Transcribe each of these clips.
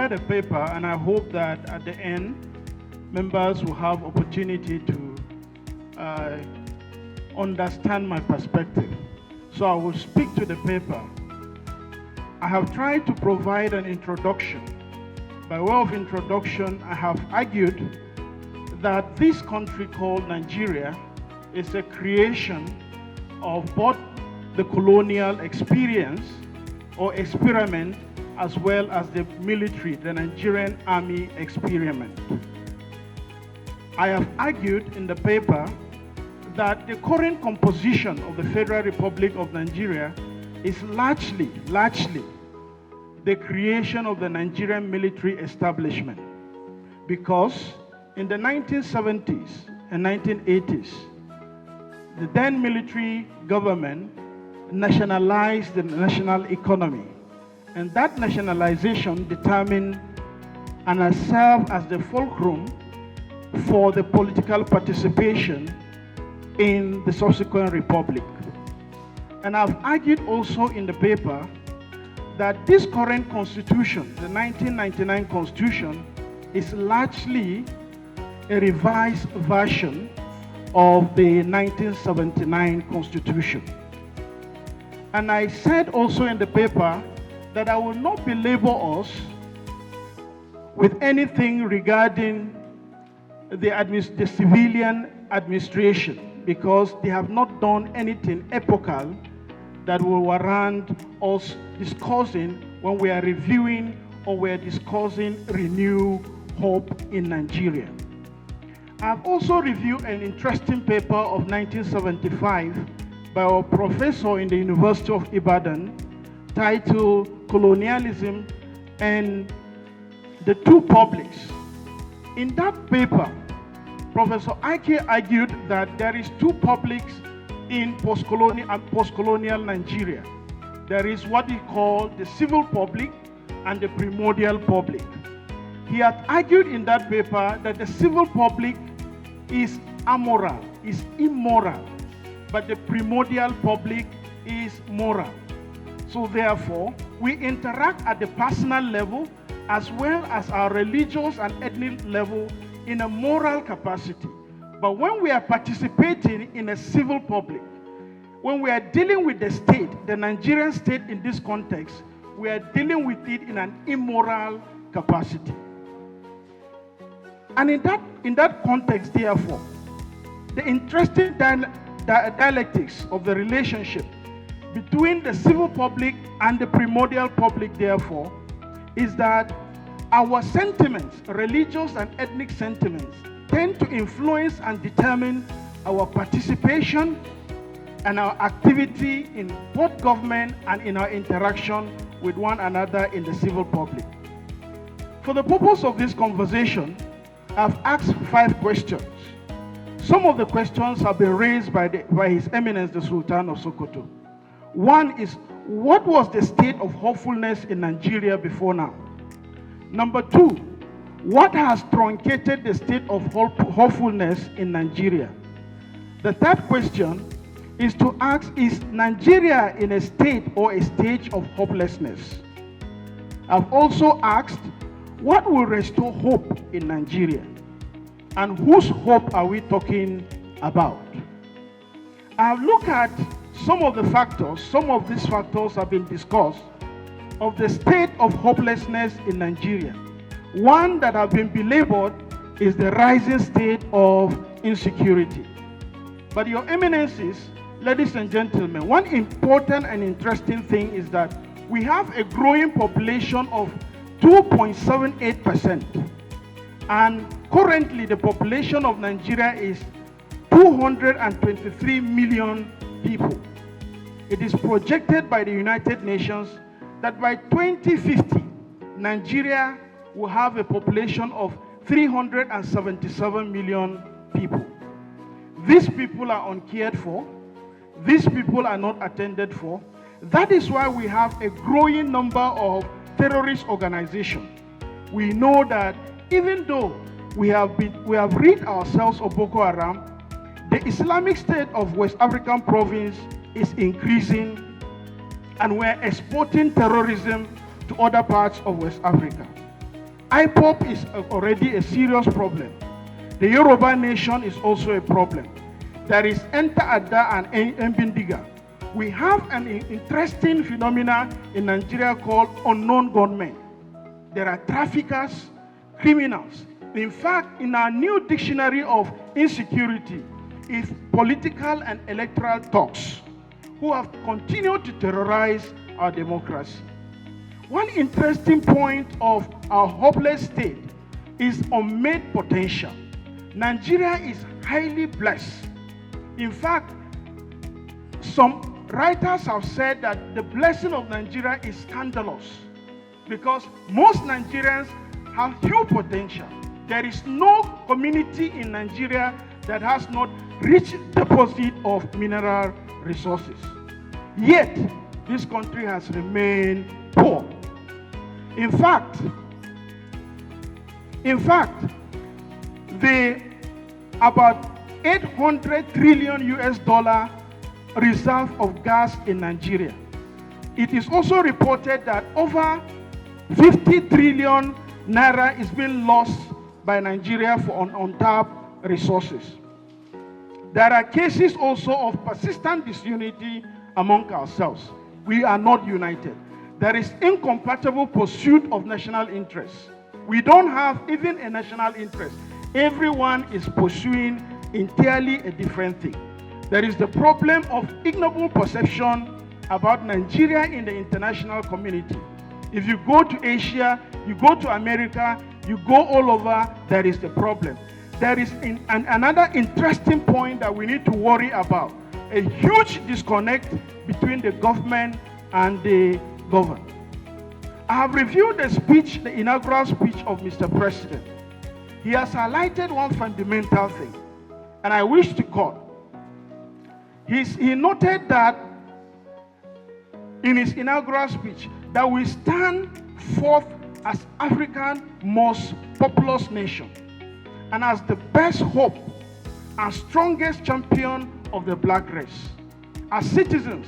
prepared a paper, and I hope that at the end, members will have opportunity to understand my perspective. So I will speak to the paper. I have tried to provide an introduction. By way of introduction, I have argued that this country called Nigeria is a creation of both the colonial experience or experiment as well as the military, the Nigerian Army experiment. I have argued in the paper that the current composition of the Federal Republic of Nigeria is largely the creation of the Nigerian military establishment, because in the 1970s and 1980s, the then military government nationalized the national economy, and that nationalization determined and has served as the fulcrum for the political participation in the subsequent republic. And I've argued also in the paper that this current constitution, the 1999 constitution, is largely a revised version of the 1979 constitution. And I said also in the paper that I will not belabor us with anything regarding the civilian administration, because they have not done anything epochal that will warrant us discussing when we are reviewing or we are discussing renewed hope in Nigeria. I've also reviewed an interesting paper of 1975 by our professor in the University of Ibadan, titled Colonialism and the Two Publics. In that paper, Professor Ike argued that there is two publics in post-colonial Nigeria. There is what he called the civil public and the primordial public. He had argued in that paper that the civil public is amoral, is immoral, but the primordial public is moral. So therefore, we interact at the personal level as well as our religious and ethnic level in a moral capacity. But when we are participating in a civil public, when we are dealing with the state, the Nigerian state in this context, we are dealing with it in an immoral capacity. And in that context, therefore, the interesting dialectics of the relationship between the civil public and the primordial public, therefore, is that our sentiments, religious and ethnic sentiments, tend to influence and determine our participation and our activity in both government and in our interaction with one another in the civil public. For the purpose of this conversation, I've asked 5 questions. Some of the questions have been raised by His Eminence the Sultan of Sokoto. One is, what was the state of hopefulness in Nigeria before now? Number 2, what has truncated the state of hopefulness in Nigeria? The third question is to ask, is Nigeria in a state or a stage of hopelessness? I've also asked, what will restore hope in Nigeria? And whose hope are we talking about? I've looked at some of the factors, some of these factors have been discussed, of the state of hopelessness in Nigeria. One that have been belabored is the rising state of insecurity. But Your Eminences, ladies and gentlemen, one important and interesting thing is that we have a growing population of 2.78%. And currently the population of Nigeria is 223 million people. It is projected by the United Nations that by 2050, Nigeria will have a population of 377 million people. These people are uncared for. These people are not attended for. That is why we have a growing number of terrorist organizations. We know that even though we have rid ourselves of Boko Haram, the Islamic State of West African province is increasing, and we're exporting terrorism to other parts of West Africa. IPOP is already a serious problem. The Yoruba nation is also a problem. There is Enta Ada and Mbindiga. We have an interesting phenomenon in Nigeria called unknown gunmen. There are traffickers, criminals. In fact, in our new dictionary of insecurity is political and electoral thugs who have continued to terrorize our democracy. One interesting point of our hopeless state is unmade potential. Nigeria is highly blessed. In fact, some writers have said that the blessing of Nigeria is scandalous because most Nigerians have huge potential. There is no community in Nigeria that has not rich deposit of mineral resources. Yet, this country has remained poor. In fact, the about 800 trillion US dollar reserve of gas in Nigeria. It is also reported that over 50 trillion naira is being lost by Nigeria for untapped resources. There are cases also of persistent disunity among ourselves. We are not united. There is incompatible pursuit of national interests. We don't have even a national interest. Everyone is pursuing entirely a different thing. There is the problem of ignoble perception about Nigeria in the international community. If you go to Asia, you go to America, you go all over, there is the problem. There is another interesting point that we need to worry about. A huge disconnect between the government and the governed. I have reviewed the speech, the inaugural speech of Mr. President. He has highlighted one fundamental thing, and I wish to quote. He noted that in his inaugural speech that we stand forth as Africa's most populous nation and as the best hope and strongest champion of the black race. As citizens,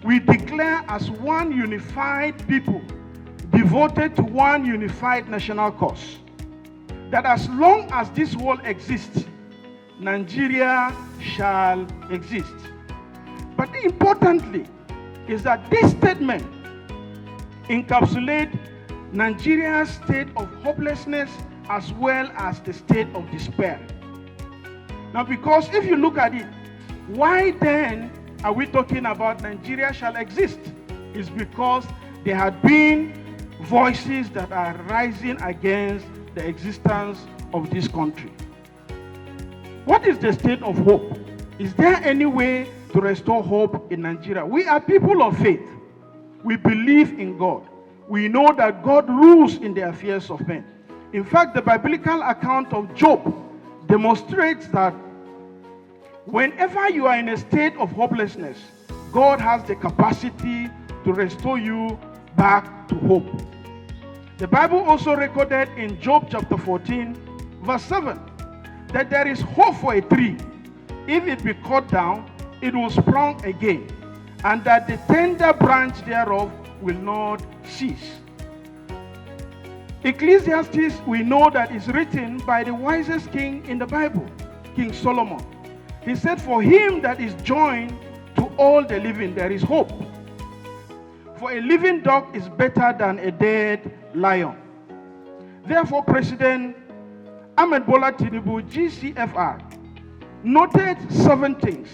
we declare as one unified people devoted to one unified national cause, that as long as this world exists, Nigeria shall exist. But importantly is that this statement encapsulates Nigeria's state of hopelessness as well as the state of despair. Now, because if you look at it, why then are we talking about Nigeria shall exist? It's because there had been voices that are rising against the existence of this country. What is the state of hope? Is there any way to restore hope in Nigeria? We are people of faith. We believe in God. We know that God rules in the affairs of men. In fact, the biblical account of Job demonstrates that whenever you are in a state of hopelessness, God has the capacity to restore you back to hope. The Bible also recorded in Job chapter 14, verse 7, that there is hope for a tree. If it be cut down, it will sprout again, and that the tender branch thereof will not cease. Ecclesiastes, we know that is written by the wisest king in the Bible, King Solomon. He said, for him that is joined to all the living, there is hope. For a living dog is better than a dead lion. Therefore, President Ahmed Bola Tinubu, GCFR, noted 7 things.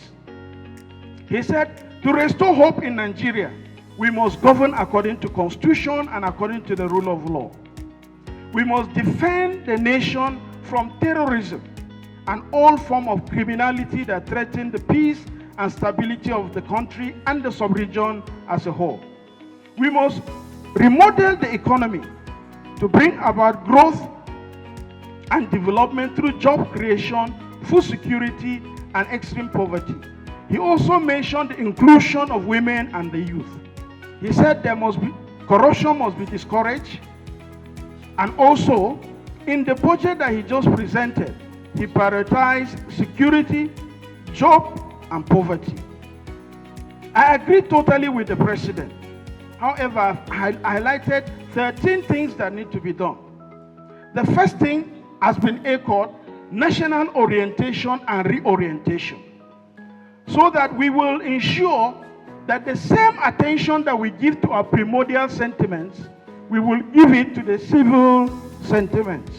He said, to restore hope in Nigeria, we must govern according to Constitution and according to the rule of law. We must defend the nation from terrorism and all form of criminality that threaten the peace and stability of the country and the sub-region as a whole. We must remodel the economy to bring about growth and development through job creation, food security, and extreme poverty. He also mentioned the inclusion of women and the youth. He said corruption must be discouraged, and also in the budget that he just presented, he prioritized security, job, and poverty. I agree totally with the president. However, I highlighted 13 things that need to be done. The first thing has been echoed: national orientation and reorientation, so that we will ensure that the same attention that we give to our primordial sentiments, we will give it to the civil sentiments.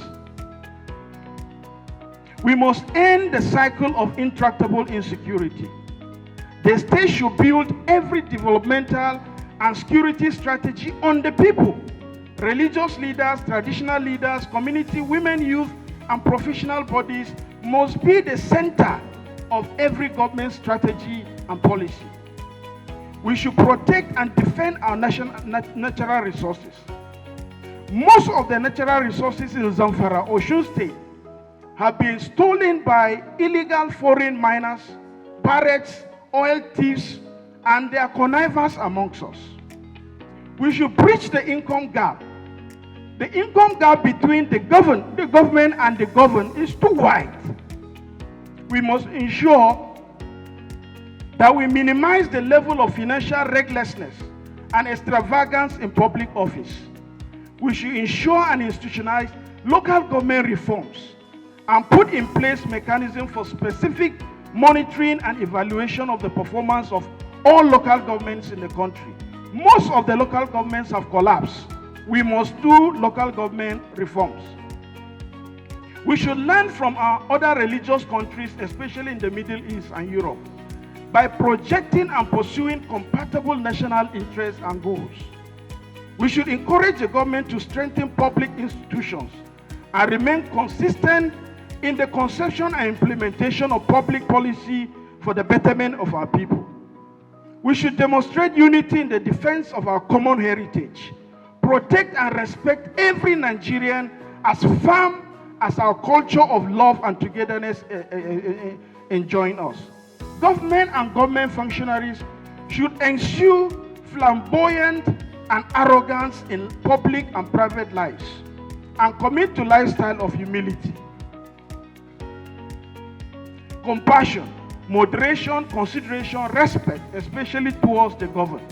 We must end the cycle of intractable insecurity. The state should build every developmental and security strategy on the people. Religious leaders, traditional leaders, community, women, youth, and professional bodies must be the center of every government strategy and policy. We should protect and defend our natural resources. Most of the natural resources in Zamfara, Osun State, have been stolen by illegal foreign miners, pirates, oil thieves, and their connivers amongst us. We should bridge the income gap. The income gap between the government and the governed is too wide. We must ensure that we minimize the level of financial recklessness and extravagance in public office. We should ensure and institutionalize local government reforms and put in place mechanisms for specific monitoring and evaluation of the performance of all local governments in the country. Most of the local governments have collapsed. We must do local government reforms. We should learn from our other religious countries, especially in the Middle East and Europe, by projecting and pursuing compatible national interests and goals. We should encourage the government to strengthen public institutions and remain consistent in the conception and implementation of public policy for the betterment of our people. We should demonstrate unity in the defense of our common heritage, protect and respect every Nigerian as firm as our culture of love and togetherness enjoin us. Government and government functionaries should eschew flamboyant and arrogance in public and private lives and commit to a lifestyle of humility, compassion, moderation, consideration, respect, especially towards the governed.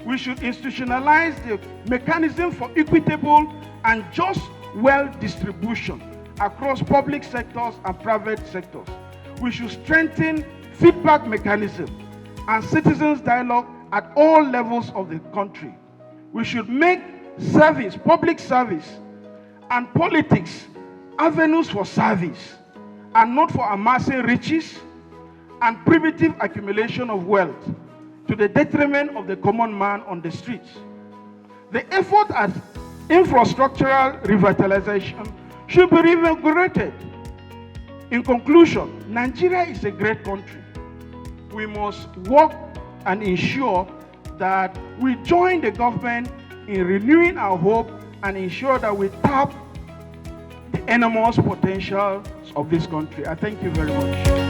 We should institutionalize the mechanism for equitable and just wealth distribution across public sectors and private sectors. We should strengthen feedback mechanism and citizens' dialogue at all levels of the country. We should make service, public service, and politics avenues for service and not for amassing riches and primitive accumulation of wealth to the detriment of the common man on the streets. The effort at infrastructural revitalization should be reinvigorated. In conclusion, Nigeria is a great country. We must work and ensure that we join the government in renewing our hope and ensure that we tap the enormous potential of this country. I thank you very much.